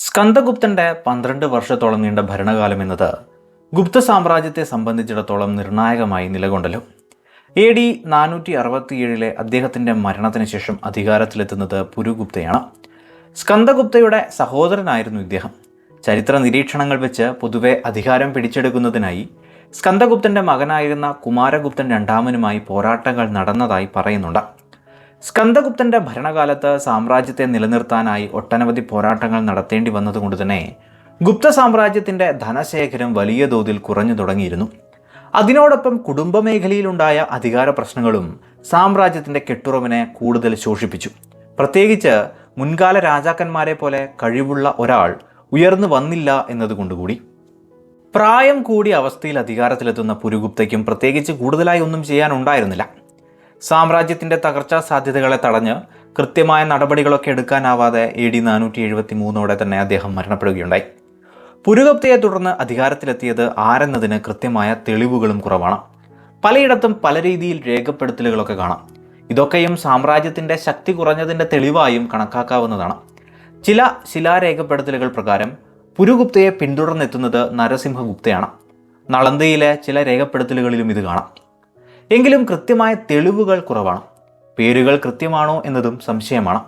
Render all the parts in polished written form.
സ്കന്ദഗുപ്തന്റെ 12 വർഷത്തോളം നീണ്ട ഭരണകാലം എന്നത് ഗുപ്ത സാമ്രാജ്യത്തെ സംബന്ധിച്ചിടത്തോളം നിർണായകമായി നിലകൊണ്ടല്ലോ. AD 467 അദ്ദേഹത്തിന്റെ മരണത്തിന് ശേഷം അധികാരത്തിലെത്തുന്നത് പുരുഗുപ്തയാണ്. സ്കന്ദഗുപ്തയുടെ സഹോദരനായിരുന്നു ഇദ്ദേഹം. ചരിത്ര നിരീക്ഷണങ്ങൾ വെച്ച് പൊതുവെ അധികാരം പിടിച്ചെടുക്കുന്നതിനായി സ്കന്ദഗുപ്തന്റെ മകനായിരുന്ന കുമാരഗുപ്തൻ രണ്ടാമനുമായി പോരാട്ടങ്ങൾ നടന്നതായി പറയുന്നുണ്ട്. സ്കന്ദഗുപ്തന്റെ ഭരണകാലത്ത് സാമ്രാജ്യത്തെ നിലനിർത്താനായി ഒട്ടനവധി പോരാട്ടങ്ങൾ നടത്തേണ്ടി വന്നതുകൊണ്ട് തന്നെ ഗുപ്ത സാമ്രാജ്യത്തിന്റെ ധനശേഖരം വലിയ തോതിൽ കുറഞ്ഞു തുടങ്ങിയിരുന്നു. അതിനോടൊപ്പം കുടുംബമേഖലയിലുണ്ടായ അധികാര പ്രശ്നങ്ങളും സാമ്രാജ്യത്തിന്റെ കെട്ടുറവിനെ കൂടുതൽ ശോഷിപ്പിച്ചു. പ്രത്യേകിച്ച് മുൻകാല രാജാക്കന്മാരെ പോലെ കഴിവുള്ള ഒരാൾ ഉയർന്നു വന്നില്ല എന്നതുകൊണ്ടുകൂടി. പ്രായം കൂടിയ അവസ്ഥയിൽ അധികാരത്തിലെത്തുന്ന പുരുഗുപ്തയ്ക്കും പ്രത്യേകിച്ച് കൂടുതലായി ഒന്നും ചെയ്യാനുണ്ടായിരുന്നില്ല. സാമ്രാജ്യത്തിന്റെ തകർച്ചാ സാധ്യതകളെ തടഞ്ഞ് കൃത്യമായ നടപടികളൊക്കെ എടുക്കാനാവാതെ AD 473 തന്നെ അദ്ദേഹം മരണപ്പെടുകയുണ്ടായി. പുരുഗുപ്തയെ തുടർന്ന് അധികാരത്തിലെത്തിയത് ആരെന്നതിന് കൃത്യമായ തെളിവുകളും കുറവാണ്. പലയിടത്തും പല രീതിയിൽ രേഖപ്പെടുത്തലുകളൊക്കെ കാണാം. ഇതൊക്കെയും സാമ്രാജ്യത്തിന്റെ ശക്തി കുറഞ്ഞതിന്റെ തെളിവായും കണക്കാക്കാവുന്നതാണ്. ചില ശിലാരേഖപ്പെടുത്തലുകൾ പ്രകാരം പുരുഗുപ്തയെ പിന്തുടർന്നെത്തുന്നത് നരസിംഹഗുപ്തയാണ്. നളന്ദയിലെ ചില രേഖപ്പെടുത്തലുകളിലും ഇത് കാണാം. എങ്കിലും കൃത്യമായ തെളിവുകൾ കുറവാണ്. പേരുകൾ കൃത്യമാണോ എന്നതും സംശയമാണ്.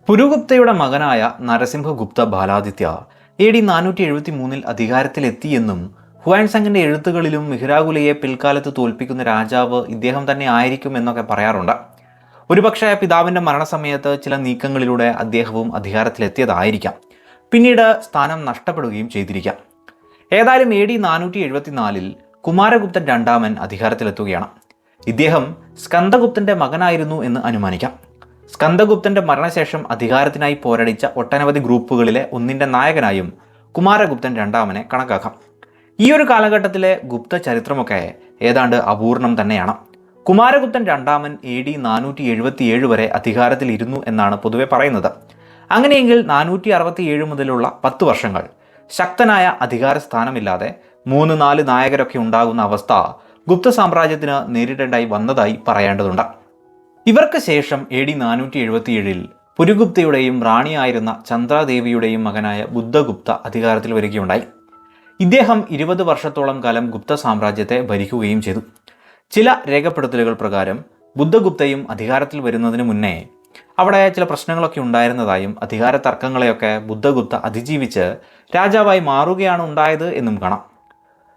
പുരുഗുപ്തയുടെ മകനായ നരസിംഹഗുപ്ത ബാലാദിത്യ AD 473 അധികാരത്തിലെത്തിയെന്നും ഹുവാൻസാങ്ങിന്റെ എഴുത്തുകളിലും മിഹിരാഗുലയെ പിൽക്കാലത്ത് തോൽപ്പിക്കുന്ന രാജാവ് ഇദ്ദേഹം തന്നെ ആയിരിക്കും എന്നൊക്കെ പറയാറുണ്ട്. ഒരുപക്ഷെ പിതാവിന്റെ മരണസമയത്ത് ചില നീക്കങ്ങളിലൂടെ അദ്ദേഹവും അധികാരത്തിലെത്തിയതായിരിക്കാം. പിന്നീട് സ്ഥാനം നഷ്ടപ്പെടുകയും ചെയ്തിരിക്കാം. ഏതായാലും AD 474 കുമാരഗുപ്തൻ രണ്ടാമൻ അധികാരത്തിലെത്തുകയാണ്. ഇദ്ദേഹം സ്കന്ദഗുപ്തന്റെ മകനായിരുന്നു എന്ന് അനുമാനിക്കാം. സ്കന്ദഗുപ്തന്റെ മരണശേഷം അധികാരത്തിനായി പോരടിച്ച ഒട്ടനവധി ഗ്രൂപ്പുകളിലെ ഒന്നിന്റെ നായകനായും കുമാരഗുപ്തൻ രണ്ടാമനെ കണക്കാക്കാം. ഈ ഒരു കാലഘട്ടത്തിലെ ഗുപ്ത ചരിത്രമൊക്കെ ഏതാണ്ട് അപൂർണം തന്നെയാണ്. കുമാരഗുപ്തൻ രണ്ടാമൻ AD 477 വരെ അധികാരത്തിൽ ഇരുന്നു എന്നാണ് പൊതുവെ പറയുന്നത്. അങ്ങനെയെങ്കിൽ 467 മുതലുള്ള 10 വർഷങ്ങൾ ശക്തനായ അധികാര സ്ഥാനമില്ലാതെ 3-4 നായകരൊക്കെ ഉണ്ടാകുന്ന അവസ്ഥ ഗുപ്ത സാമ്രാജ്യത്തിന് നേരിടേണ്ടായി വന്നതായി പറയേണ്ടതുണ്ട്. ഇവർക്ക് ശേഷം AD 477 പുരുഗുപ്തയുടെയും റാണിയായിരുന്ന ചന്ദ്രാദേവിയുടെയും മകനായ ബുദ്ധഗുപ്ത അധികാരത്തിൽ വരികയുണ്ടായി. ഇദ്ദേഹം 20 വർഷത്തോളം കാലം ഗുപ്ത സാമ്രാജ്യത്തെ ഭരിക്കുകയും ചെയ്തു. ചില രേഖപ്പെടുത്തലുകൾ പ്രകാരം ബുദ്ധഗുപ്തയും അധികാരത്തിൽ വരുന്നതിന് മുന്നേ അവിടെ ചില പ്രശ്നങ്ങളൊക്കെ ഉണ്ടായിരുന്നതായും അധികാര തർക്കങ്ങളെയൊക്കെ ബുദ്ധഗുപ്ത അതിജീവിച്ച് രാജാവായി മാറുകയാണ് ഉണ്ടായത് എന്നും കാണാം.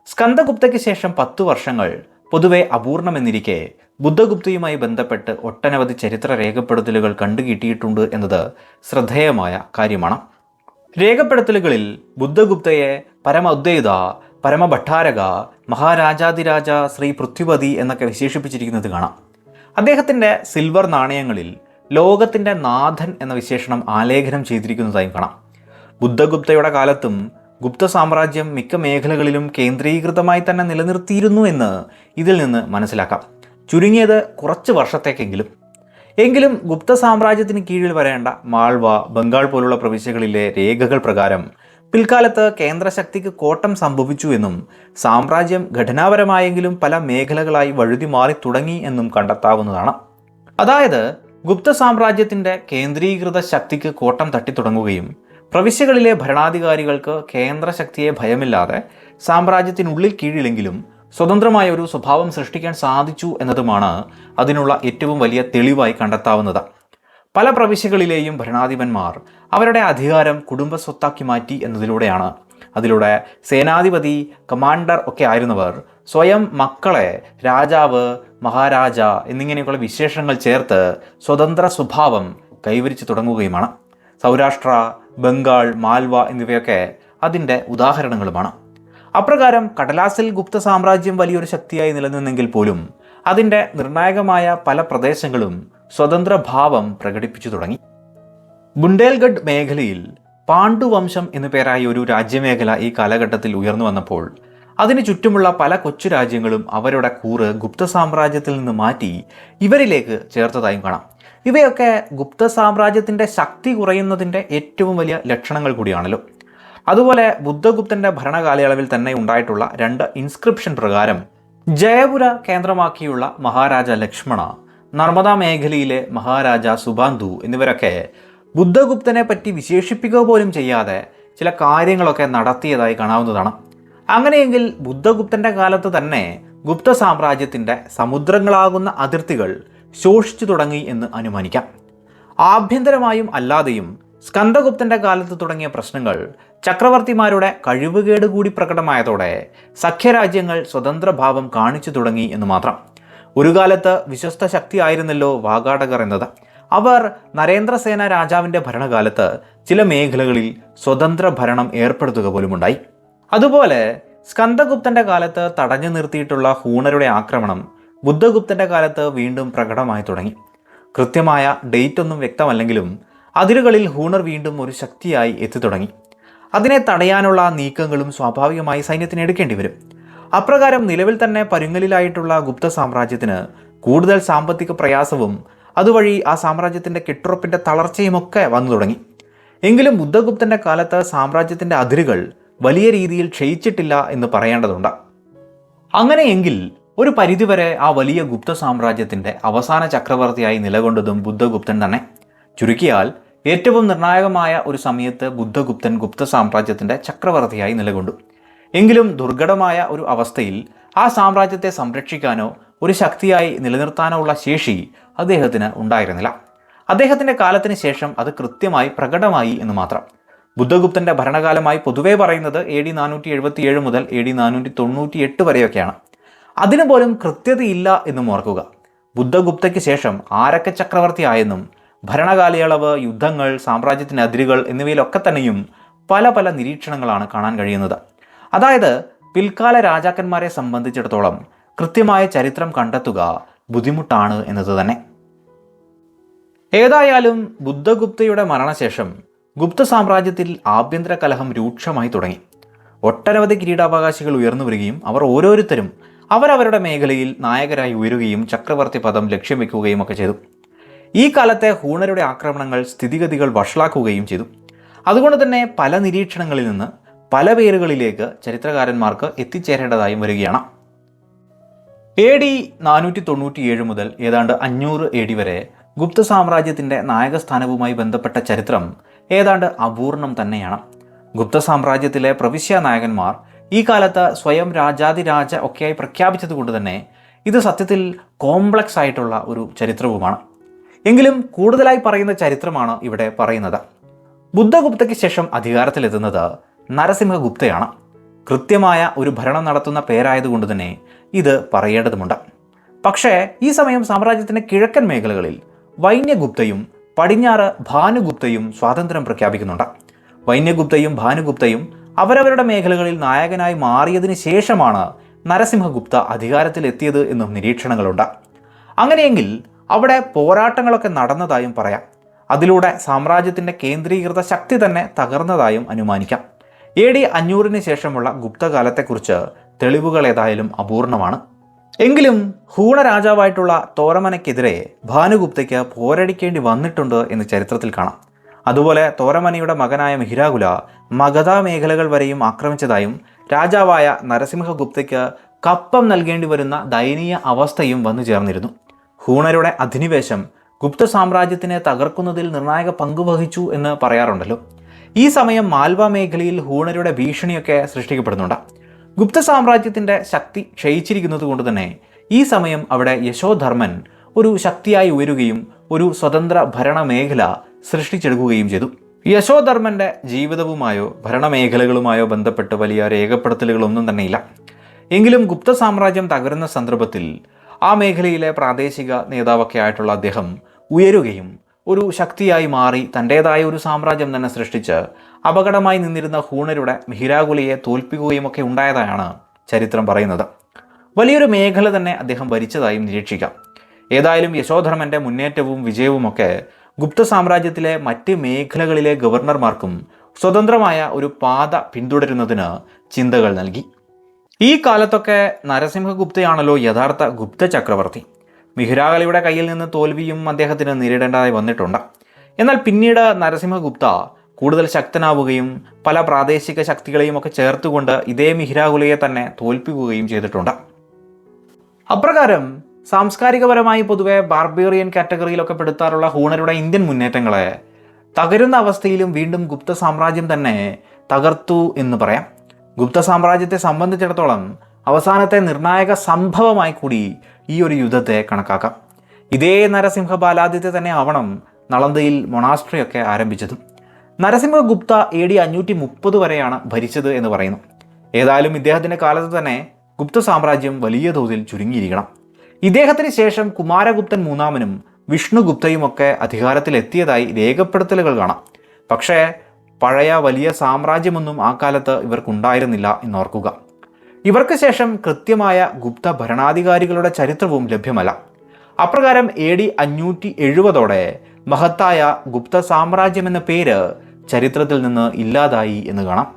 സ്കന്ദഗുപ്തയ്ക്ക് ശേഷം 10 വർഷങ്ങൾ പൊതുവെ അപൂർണമെന്നിരിക്കെ ബുദ്ധഗുപ്തയുമായി ബന്ധപ്പെട്ട് ഒട്ടനവധി ചരിത്ര രേഖപ്പെടുത്തലുകൾ കണ്ടുകിട്ടിയിട്ടുണ്ട് എന്നത് ശ്രദ്ധേയമായ കാര്യമാണ്. രേഖപ്പെടുത്തലുകളിൽ ബുദ്ധഗുപ്തയെ പരമോദ്വൈത, പരമഭട്ടാരക, മഹാരാജാതിരാജ, ശ്രീ പൃഥ്വിപതി എന്നൊക്കെ വിശേഷിപ്പിച്ചിരിക്കുന്നത് കാണാം. അദ്ദേഹത്തിൻ്റെ സിൽവർ നാണയങ്ങളിൽ ലോകത്തിൻ്റെ നാഥൻ എന്ന വിശേഷണം ആലേഖനം ചെയ്തിരിക്കുന്നതായും കാണാം. ബുദ്ധഗുപ്തയുടെ കാലത്തും ഗുപ്ത സാമ്രാജ്യം മിക്ക മേഖലകളിലും കേന്ദ്രീകൃതമായി തന്നെ നിലനിർത്തിയിരുന്നു എന്ന് ഇതിൽ നിന്ന് മനസ്സിലാക്കാം. ചുരുങ്ങിയത് കുറച്ച് വർഷത്തേക്കെങ്കിലും. എങ്കിലും ഗുപ്ത സാമ്രാജ്യത്തിന് കീഴിൽ വരേണ്ട മാൾവ, ബംഗാൾ പോലുള്ള പ്രവിശ്യകളിലെ രേഖകൾ പ്രകാരം പിൽക്കാലത്ത് കേന്ദ്രശക്തിക്ക് കോട്ടം സംഭവിച്ചു എന്നും സാമ്രാജ്യം ഘടനാപരമായെങ്കിലും പല മേഖലകളായി വഴുതി മാറി തുടങ്ങി എന്നും കണ്ടെത്താവുന്നതാണ്. അതായത് ഗുപ്ത സാമ്രാജ്യത്തിൻ്റെ കേന്ദ്രീകൃത ശക്തിക്ക് കോട്ടം തട്ടിത്തുടങ്ങുകയും പ്രവിശ്യകളിലെ ഭരണാധികാരികൾക്ക് കേന്ദ്രശക്തിയെ ഭയമില്ലാതെ സാമ്രാജ്യത്തിനുള്ളിൽ കീഴിലെങ്കിലും സ്വതന്ത്രമായ ഒരു സ്വഭാവം സൃഷ്ടിക്കാൻ സാധിച്ചു എന്നതുമാണ് അതിനുള്ള ഏറ്റവും വലിയ തെളിവായി കണ്ടെത്താവുന്നത്. പല പ്രവിശ്യകളിലെയും ഭരണാധിപന്മാർ അവരുടെ അധികാരം കുടുംബ സ്വത്താക്കി മാറ്റി എന്നതിലൂടെയാണ്. അതിലൂടെ സേനാധിപതി, കമാൻഡർ ഒക്കെ ആയിരുന്നവർ സ്വയം മക്കളെ രാജാവ്, മഹാരാജ എന്നിങ്ങനെയൊക്കെയുള്ള വിശേഷങ്ങൾ ചേർത്ത് സ്വതന്ത്ര സ്വഭാവം കൈവരിച്ചു തുടങ്ങുകയുമാണ്. സൗരാഷ്ട്ര, ബംഗാൾ, മാൽവ എന്നിവയൊക്കെ അതിൻ്റെ ഉദാഹരണങ്ങളുമാണ്. അപ്രകാരം കടലാസിൽ ഗുപ്ത സാമ്രാജ്യം വലിയൊരു ശക്തിയായി നിലനിന്നെങ്കിൽ പോലും അതിൻ്റെ നിർണായകമായ പല പ്രദേശങ്ങളും സ്വതന്ത്ര ഭാവം പ്രകടിപ്പിച്ചു തുടങ്ങി. ബുണ്ടേൽഗഡ് മേഖലയിൽ പാണ്ഡുവംശം എന്നു പേരായ ഒരു രാജ്യമേഖല ഈ കാലഘട്ടത്തിൽ ഉയർന്നു വന്നപ്പോൾ അതിന് ചുറ്റുമുള്ള പല കൊച്ചു രാജ്യങ്ങളും അവരുടെ കൂറ് ഗുപ്ത സാമ്രാജ്യത്തിൽ നിന്ന് മാറ്റി ഇവരിലേക്ക് ചേർത്തതായും കാണാം. ഇവയൊക്കെ ഗുപ്ത സാമ്രാജ്യത്തിൻ്റെ ശക്തി കുറയുന്നതിൻ്റെ ഏറ്റവും വലിയ ലക്ഷണങ്ങൾ കൂടിയാണല്ലോ. അതുപോലെ ബുദ്ധഗുപ്തൻ്റെ ഭരണകാലയളവിൽ തന്നെ ഉണ്ടായിട്ടുള്ള 2 ഇൻസ്ക്രിപ്ഷൻ പ്രകാരം ജയപുര കേന്ദ്രമാക്കിയുള്ള മഹാരാജ ലക്ഷ്മണ, നർമ്മദ മേഖലയിലെ മഹാരാജ സുബാന്തു എന്നിവരൊക്കെ ബുദ്ധഗുപ്തനെ പറ്റി വിശേഷിപ്പിക്കുക പോലും ചെയ്യാതെ ചില കാര്യങ്ങളൊക്കെ നടത്തിയതായി കാണാവുന്നതാണ്. അങ്ങനെയെങ്കിൽ ബുദ്ധഗുപ്തൻ്റെ കാലത്ത് തന്നെ ഗുപ്ത സാമ്രാജ്യത്തിൻ്റെ സമുദ്രങ്ങളാകുന്ന അതിർത്തികൾ ശോഷിച്ചു തുടങ്ങി എന്ന് അനുമാനിക്കാം. ആഭ്യന്തരമായും അല്ലാതെയും സ്കന്ദഗുപ്തൻ്റെ കാലത്ത് തുടങ്ങിയ പ്രശ്നങ്ങൾ ചക്രവർത്തിമാരുടെ കഴിവുകേട് കൂടി പ്രകടമായതോടെ സഖ്യരാജ്യങ്ങൾ സ്വതന്ത്രഭാവം കാണിച്ചു തുടങ്ങി എന്ന് മാത്രം. ഒരു കാലത്ത് വിശ്വസ്ത ശക്തിയായിരുന്നല്ലോ വാകാടകർ എന്നത്. അവർ നരേന്ദ്രസേന രാജാവിൻ്റെ ഭരണകാലത്ത് ചില മേഖലകളിൽ സ്വതന്ത്ര ഭരണം ഏർപ്പെടുത്തുക പോലുമുണ്ടായി. അതുപോലെ സ്കന്ദഗുപ്തൻ്റെ കാലത്ത് തടഞ്ഞു നിർത്തിയിട്ടുള്ള ഹൂണരുടെ ആക്രമണം ബുദ്ധഗുപ്തൻ്റെ കാലത്ത് വീണ്ടും പ്രകടമായി തുടങ്ങി. കൃത്യമായ ഡേറ്റ് ഒന്നും വ്യക്തമല്ലെങ്കിലും അതിരുകളിൽ ഹൂണർ വീണ്ടും ഒരു ശക്തിയായി എത്തിത്തുടങ്ങി. അതിനെ തടയാനുള്ള നീക്കങ്ങളും സ്വാഭാവികമായി സൈന്യത്തിന് എടുക്കേണ്ടി വരും. അപ്രകാരം നിലവിൽ തന്നെ പരുങ്ങലിലായിട്ടുള്ള ഗുപ്ത സാമ്രാജ്യത്തിന് കൂടുതൽ സാമ്പത്തിക പ്രയാസവും അതുവഴി ആ സാമ്രാജ്യത്തിൻ്റെ കെട്ടുറപ്പിൻ്റെ തളർച്ചയുമൊക്കെ വന്നു തുടങ്ങി. എങ്കിലും ബുദ്ധഗുപ്തൻ്റെ കാലത്ത് സാമ്രാജ്യത്തിൻ്റെ അതിരുകൾ വലിയ രീതിയിൽ ക്ഷയിച്ചിട്ടില്ല എന്ന് പറയേണ്ടതുണ്ട്. അങ്ങനെയെങ്കിൽ ഒരു പരിധിവരെ ആ വലിയ ഗുപ്ത സാമ്രാജ്യത്തിൻ്റെ അവസാന ചക്രവർത്തിയായി നിലകൊണ്ടതും ബുദ്ധഗുപ്തൻ തന്നെ. ചുരുക്കിയാൽ ഏറ്റവും നിർണായകമായ ഒരു സമയത്ത് ബുദ്ധഗുപ്തൻ ഗുപ്ത സാമ്രാജ്യത്തിൻ്റെ ചക്രവർത്തിയായി നിലകൊണ്ടു. എങ്കിലും ദുർഘടമായ ഒരു അവസ്ഥയിൽ ആ സാമ്രാജ്യത്തെ സംരക്ഷിക്കാനോ ഒരു ശക്തിയായി നിലനിർത്താനോ ഉള്ള ശേഷി അദ്ദേഹത്തിന് ഉണ്ടായിരുന്നില്ല. അദ്ദേഹത്തിൻ്റെ കാലത്തിന് ശേഷം അത് കൃത്യമായി പ്രകടമായി എന്ന് മാത്രം. ബുദ്ധഗുപ്തൻ്റെ ഭരണകാലമായി പൊതുവേ പറയുന്നത് AD 477 മുതൽ AD 498 വരെയൊക്കെയാണ്. അതിനു പോലും കൃത്യതയില്ല എന്നും ഓർക്കുക. ബുദ്ധഗുപ്തയ്ക്ക് ശേഷം ആരൊക്കെ ചക്രവർത്തിയായെന്നും ഭരണകാലയളവ്, യുദ്ധങ്ങൾ, സാമ്രാജ്യത്തിൻ്റെ അതിരുകൾ എന്നിവയിലൊക്കെ തന്നെയും പല പല നിരീക്ഷണങ്ങളാണ് കാണാൻ കഴിയുന്നത്. അതായത് പിൽക്കാല രാജാക്കന്മാരെ സംബന്ധിച്ചിടത്തോളം കൃത്യമായ ചരിത്രം കണ്ടെത്തുക ബുദ്ധിമുട്ടാണ് എന്നത് തന്നെ. ഏതായാലും ബുദ്ധഗുപ്തയുടെ മരണശേഷം ഗുപ്ത സാമ്രാജ്യത്തിൽ ആഭ്യന്തര കലഹം രൂക്ഷമായി തുടങ്ങി. ഒട്ടനവധി കിരീടാവകാശികൾ ഉയർന്നു വരികയും അവർ ഓരോരുത്തരും അവരവരുടെ മേഖലയിൽ നായകരായി ഉയരുകയും ചക്രവർത്തി പദം ലക്ഷ്യം വെക്കുകയും ഒക്കെ ചെയ്തു. ഈ കാലത്തെ ഹൂണരുടെ ആക്രമണങ്ങൾ സ്ഥിതിഗതികൾ വഷളാക്കുകയും ചെയ്തു. അതുകൊണ്ട് തന്നെ പല നിരീക്ഷണങ്ങളിൽ നിന്ന് പല പേരുകളിലേക്ക് ചരിത്രകാരന്മാർക്ക് എത്തിച്ചേരേണ്ടതായും വരികയാണ്. AD 497 മുതൽ ഏതാണ്ട് 500 AD വരെ ഗുപ്ത സാമ്രാജ്യത്തിൻ്റെ നായകസ്ഥാനവുമായി ബന്ധപ്പെട്ട ചരിത്രം ഏതാണ്ട് അപൂർണം തന്നെയാണ്. ഗുപ്ത സാമ്രാജ്യത്തിലെ പ്രവിശ്യ നായകന്മാർ ഈ കാലത്ത് സ്വയം രാജാതിരാജ ഒക്കെയായി പ്രഖ്യാപിച്ചതുകൊണ്ട് തന്നെ ഇത് സത്യത്തിൽ കോംപ്ലക്സ് ആയിട്ടുള്ള ഒരു ചരിത്രവുമാണ്. എങ്കിലും കൂടുതലായി പറയുന്ന ചരിത്രമാണ് ഇവിടെ പറയുന്നത്. ബുദ്ധഗുപ്തയ്ക്ക് ശേഷം അധികാരത്തിലെത്തുന്നത് നരസിംഹഗുപ്തയാണ്. കൃത്യമായ ഒരു ഭരണം നടത്തുന്ന പേരായതുകൊണ്ട് തന്നെ ഇത് പറയേണ്ടതുണ്ട്. പക്ഷേ ഈ സമയം സാമ്രാജ്യത്തിൻ്റെ കിഴക്കൻ മേഖലകളിൽ വൈന്യഗുപ്തയും പടിഞ്ഞാറ് ഭാനുഗുപ്തയും സ്വാതന്ത്ര്യം പ്രഖ്യാപിക്കുന്നുണ്ട്. വൈന്യഗുപ്തയും ഭാനുഗുപ്തയും അവരവരുടെ മേഖലകളിൽ നായകനായി മാറിയതിന് ശേഷമാണ് നരസിംഹഗുപ്ത അധികാരത്തിലെത്തിയത് എന്നും നിരീക്ഷണങ്ങളുണ്ട്. അങ്ങനെയെങ്കിൽ അവിടെ പോരാട്ടങ്ങളൊക്കെ നടന്നതായും പറയാം. അതിലൂടെ സാമ്രാജ്യത്തിൻ്റെ കേന്ദ്രീകൃത ശക്തി തന്നെ തകർന്നതായും അനുമാനിക്കാം. AD 500 ശേഷമുള്ള ഗുപ്തകാലത്തെക്കുറിച്ച് തെളിവുകൾ ഏതായാലും അപൂർണമാണ്. എങ്കിലും ഹൂണ രാജാവായിട്ടുള്ള തോരമനയ്ക്കെതിരെ ഭാനുഗുപ്തയ്ക്ക് പോരടിക്കേണ്ടി വന്നിട്ടുണ്ട് എന്ന് ചരിത്രത്തിൽ കാണാം. അതുപോലെ തോരമനയുടെ മകനായ മിഹിരാകുല മഗധ മേഖലകൾ വരെയും ആക്രമിച്ചതായും രാജാവായ നരസിംഹഗുപ്തയ്ക്ക് കപ്പം നൽകേണ്ടി വരുന്ന ദയനീയ അവസ്ഥയും വന്നു ചേർന്നിരുന്നു. ഹൂണരുടെ അധിനിവേശം ഗുപ്ത സാമ്രാജ്യത്തിനെ തകർക്കുന്നതിൽ നിർണായക പങ്കുവഹിച്ചു എന്ന് പറയാറുണ്ടല്ലോ. ഈ സമയം മാൽവ മേഖലയിൽ ഹൂണരുടെ ഭീഷണിയൊക്കെ സൃഷ്ടിക്കപ്പെടുന്നുണ്ട്. ഗുപ്ത സാമ്രാജ്യത്തിൻ്റെ ശക്തി ക്ഷയിച്ചിരിക്കുന്നത് കൊണ്ട് തന്നെ ഈ സമയം അവിടെ യശോധർമ്മൻ ഒരു ശക്തിയായി ഉയരുകയും ഒരു സ്വതന്ത്ര ഭരണമേഖല സൃഷ്ടിച്ചെടുക്കുകയും ചെയ്തു. യശോധർമ്മൻ്റെ ജീവിതവുമായോ ഭരണമേഖലകളുമായോ ബന്ധപ്പെട്ട് വലിയ രേഖപ്പെടുത്തലുകളൊന്നും തന്നെയില്ല. എങ്കിലും ഗുപ്ത സാമ്രാജ്യം തകരുന്ന സന്ദർഭത്തിൽ ആ മേഖലയിലെ പ്രാദേശിക നേതാവൊക്കെ ആയിട്ടുള്ള അദ്ദേഹം ഉയരുകയും ഒരു ശക്തിയായി മാറി തൻ്റേതായ ഒരു സാമ്രാജ്യം തന്നെ സൃഷ്ടിച്ച് അപകടമായി നിന്നിരുന്ന ഹൂണരുടെ മിഹിരാകുലയെ തോൽപ്പിക്കുകയും ഒക്കെ ഉണ്ടായതായാണ് ചരിത്രം പറയുന്നത്. വലിയൊരു മേഖല തന്നെ അദ്ദേഹം ഭരിച്ചതായും നിരീക്ഷിക്കാം. ഏതായാലും യശോധർമ്മൻ്റെ മുന്നേറ്റവും വിജയവുമൊക്കെ ഗുപ്ത സാമ്രാജ്യത്തിലെ മറ്റ് മേഖലകളിലെ ഗവർണർമാർക്കും സ്വതന്ത്രമായ ഒരു പാത പിന്തുടരുന്നതിന് ചിന്തകൾ നൽകി. ഈ കാലത്തൊക്കെ നരസിംഹഗുപ്തയാണല്ലോ യഥാർത്ഥ ഗുപ്ത ചക്രവർത്തി. മിഹിരാകുലയുടെ കയ്യിൽ നിന്ന് തോൽവിയും അദ്ദേഹത്തിന് നേരിടേണ്ടതായി വന്നിട്ടുണ്ട്. എന്നാൽ പിന്നീട് നരസിംഹഗുപ്ത കൂടുതൽ ശക്തനാവുകയും പല പ്രാദേശിക ശക്തികളെയും ഒക്കെ ചേർത്തുകൊണ്ട് ഇതേ മിഹിരാകുലയെ തന്നെ തോൽപ്പിക്കുകയും ചെയ്തിട്ടുണ്ട്. അപ്രകാരം സാംസ്കാരികപരമായി പൊതുവെ ബാർബേറിയൻ കാറ്റഗറിയിലൊക്കെ പെടുത്താറുള്ള ഹൂണരുടെ ഇന്ത്യൻ മുന്നേറ്റങ്ങളെ തകരുന്ന അവസ്ഥയിലും വീണ്ടും ഗുപ്ത സാമ്രാജ്യം തന്നെ തകർത്തു എന്ന് പറയാം. ഗുപ്ത സാമ്രാജ്യത്തെ സംബന്ധിച്ചിടത്തോളം അവസാനത്തെ നിർണായക സംഭവമായി കൂടി ഈ ഒരു യുദ്ധത്തെ കണക്കാക്കാം. ഇതേ നരസിംഹ ബാലാദിത്യ തന്നെ ആവണം നളന്ദയിൽ മൊണാസ്ട്രി ഒക്കെ ആരംഭിച്ചതും. നരസിംഹഗുപ്ത AD 530 വരെയാണ് ഭരിച്ചത് എന്ന് പറയുന്നു. ഏതായാലും ഇദ്ദേഹത്തിൻ്റെ കാലത്ത് തന്നെ ഗുപ്ത സാമ്രാജ്യം വലിയ തോതിൽ ചുരുങ്ങിയിരിക്കണം. ഇദ്ദേഹത്തിന് ശേഷം കുമാരഗുപ്തൻ മൂന്നാമനും വിഷ്ണുഗുപ്തയുമൊക്കെ അധികാരത്തിലെത്തിയതായി രേഖപ്പെടുത്തലുകൾ കാണാം. പക്ഷേ പഴയ വലിയ സാമ്രാജ്യമൊന്നും ആ കാലത്ത് ഇവർക്കുണ്ടായിരുന്നില്ല എന്നോർക്കുക. ഇവർക്ക് ശേഷം കൃത്യമായ ഗുപ്ത ഭരണാധികാരികളുടെ ചരിത്രവും ലഭ്യമല്ല. അപ്രകാരം AD 570 മഹത്തായ ഗുപ്ത സാമ്രാജ്യം എന്ന പേര് ചരിത്രത്തിൽ നിന്ന് ഇല്ലാതായി എന്ന് കാണാം.